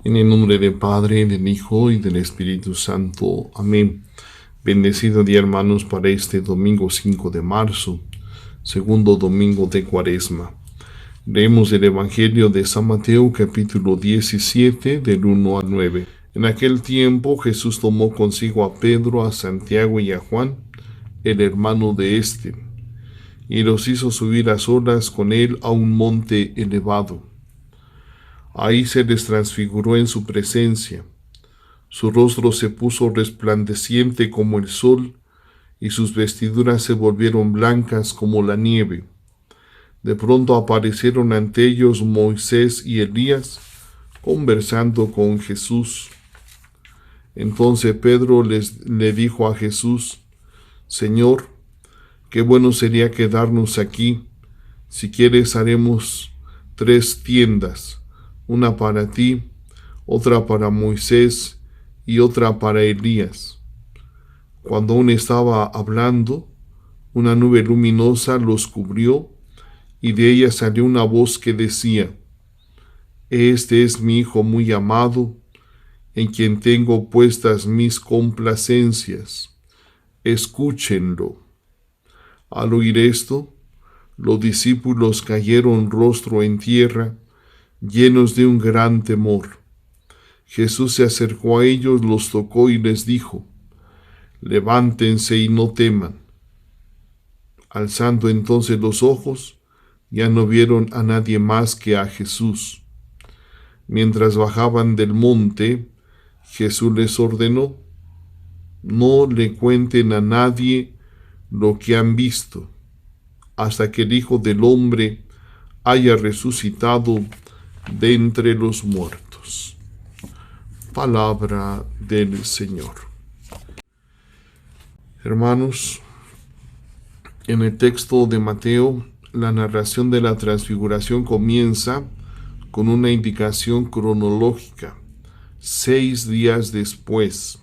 En el nombre del Padre, del Hijo y del Espíritu Santo. Amén. Bendecido día, hermanos, para este domingo 5 de marzo, segundo domingo de Cuaresma. Leemos el Evangelio de San Mateo, capítulo 17, del 1 al 9. En aquel tiempo Jesús tomó consigo a Pedro, a Santiago y a Juan, el hermano de éste, y los hizo subir a solas con él a un monte elevado. Ahí se les transfiguró en su presencia. Su rostro se puso resplandeciente como el sol, y sus vestiduras se volvieron blancas como la nieve. De pronto aparecieron ante ellos Moisés y Elías, conversando con Jesús. Entonces Pedro le dijo a Jesús: Señor, qué bueno sería quedarnos aquí. Si quieres, haremos 3 tiendas, una para ti, otra para Moisés y otra para Elías. Cuando aún estaba hablando, una nube luminosa los cubrió, y de ella salió una voz que decía: Este es mi Hijo muy amado, en quien tengo puestas mis complacencias. Escúchenlo. Al oír esto, los discípulos cayeron rostro en tierra, llenos de un gran temor. Jesús se acercó a ellos, los tocó y les dijo: Levántense y no teman. Alzando entonces los ojos, ya no vieron a nadie más que a Jesús. Mientras bajaban del monte, Jesús les ordenó: No le cuenten a nadie lo que han visto, hasta que el Hijo del Hombre haya resucitado de entre los muertos. Palabra del Señor. Hermanos, en el texto de Mateo, la narración de la transfiguración comienza con una indicación cronológica, 6 días después,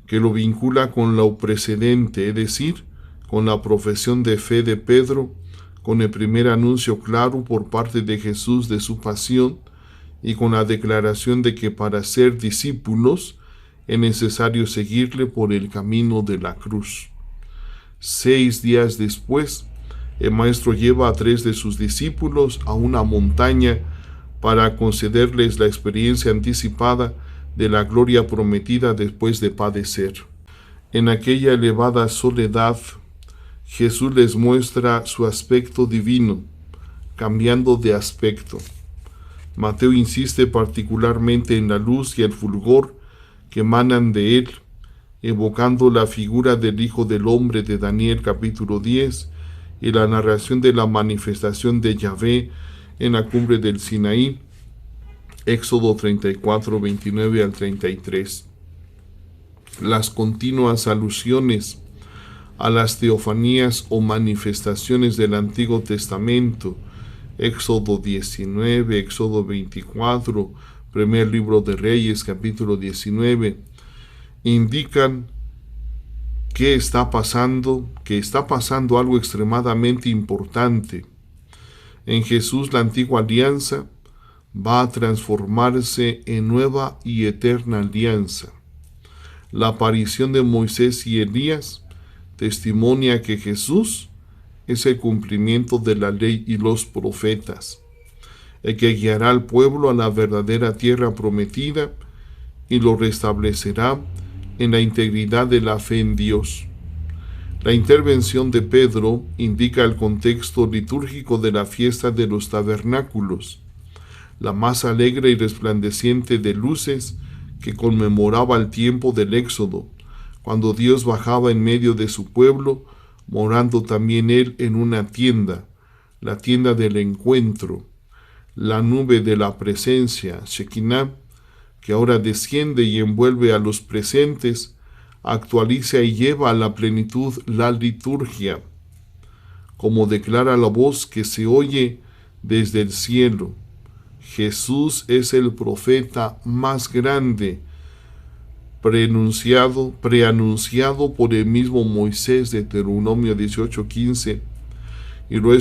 que lo vincula con lo precedente, es decir, con la profesión de fe de Pedro, con el primer anuncio claro por parte de Jesús de su pasión y con la declaración de que para ser discípulos es necesario seguirle por el camino de la cruz. 6 días después, el Maestro lleva a 3 de sus discípulos a una montaña para concederles la experiencia anticipada de la gloria prometida después de padecer. En aquella elevada soledad, Jesús les muestra su aspecto divino, cambiando de aspecto. Mateo insiste particularmente en la luz y el fulgor que emanan de él, evocando la figura del Hijo del Hombre de Daniel capítulo 10 y la narración de la manifestación de Yahvé en la cumbre del Sinaí, Éxodo 34, 29 al 33. Las continuas alusiones a las teofanías o manifestaciones del Antiguo Testamento, Éxodo 19, Éxodo 24, primer libro de Reyes, capítulo 19, indican que está pasando algo extremadamente importante. En Jesús la antigua alianza va a transformarse en nueva y eterna alianza. La aparición de Moisés y Elías testimonia que Jesús es el cumplimiento de la ley y los profetas, el que guiará al pueblo a la verdadera tierra prometida y lo restablecerá en la integridad de la fe en Dios. La intervención de Pedro indica el contexto litúrgico de la fiesta de los tabernáculos, la más alegre y resplandeciente de luces que conmemoraba el tiempo del Éxodo, cuando Dios bajaba en medio de su pueblo, morando también él en una tienda, la tienda del encuentro, la nube de la presencia, Shekinah, que ahora desciende y envuelve a los presentes, actualiza y lleva a la plenitud la liturgia, como declara la voz que se oye desde el cielo: Jesús es el profeta más grande, preanunciado por el mismo Moisés de Deuteronomio 18:15, y lo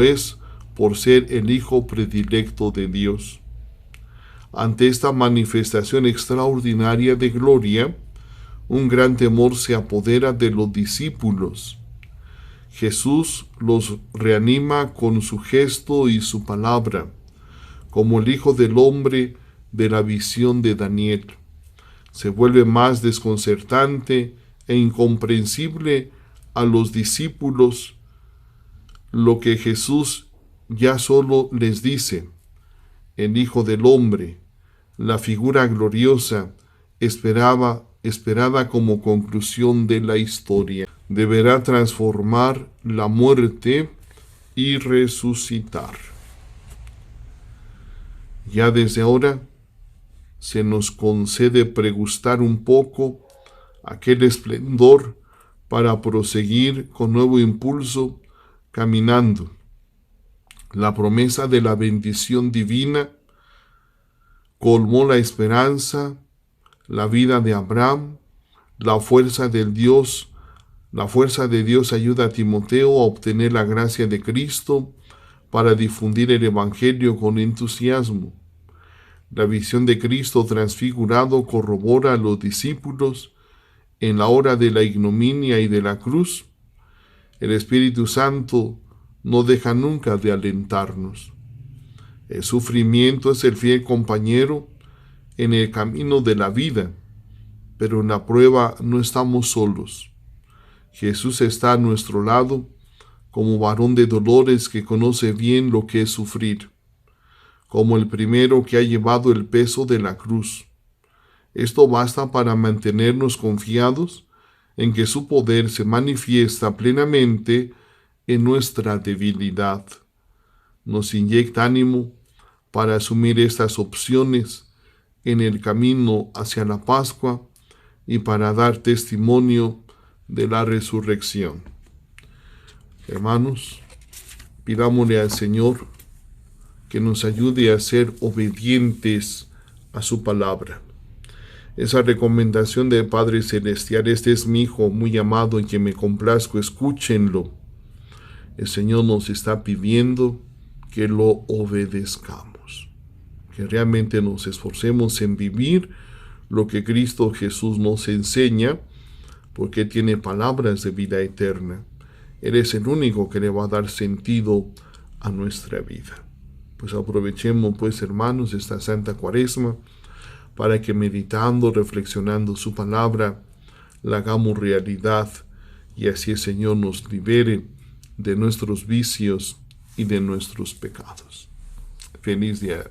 es por ser el Hijo predilecto de Dios. Ante esta manifestación extraordinaria de gloria, un gran temor se apodera de los discípulos. Jesús los reanima con su gesto y su palabra, como el Hijo del Hombre de la visión de Daniel. Se vuelve más desconcertante e incomprensible a los discípulos lo que Jesús ya solo les dice: el Hijo del Hombre, la figura gloriosa, esperada como conclusión de la historia, deberá transformar la muerte y resucitar. Ya desde ahora se nos concede pregustar un poco aquel esplendor para proseguir con nuevo impulso caminando. La promesa de la bendición divina colmó la esperanza, la vida de Abraham. La fuerza de Dios ayuda a Timoteo a obtener la gracia de Cristo para difundir el Evangelio con entusiasmo. La visión de Cristo transfigurado corrobora a los discípulos en la hora de la ignominia y de la cruz. El Espíritu Santo no deja nunca de alentarnos. El sufrimiento es el fiel compañero en el camino de la vida, pero en la prueba no estamos solos. Jesús está a nuestro lado como varón de dolores que conoce bien lo que es sufrir, como el primero que ha llevado el peso de la cruz. Esto basta para mantenernos confiados en que su poder se manifiesta plenamente en nuestra debilidad. Nos inyecta ánimo para asumir estas opciones en el camino hacia la Pascua y para dar testimonio de la resurrección. Hermanos, pidámosle al Señor que nos ayude a ser obedientes a su palabra. Esa recomendación del Padre Celestial: este es mi Hijo muy amado en quien me complazco, escúchenlo. El Señor nos está pidiendo que lo obedezcamos, que realmente nos esforcemos en vivir lo que Cristo Jesús nos enseña, porque tiene palabras de vida eterna. Él es el único que le va a dar sentido a nuestra vida. Pues aprovechemos, pues, hermanos, esta Santa Cuaresma para que, meditando, reflexionando su palabra, la hagamos realidad y así el Señor nos libere de nuestros vicios y de nuestros pecados. Feliz día.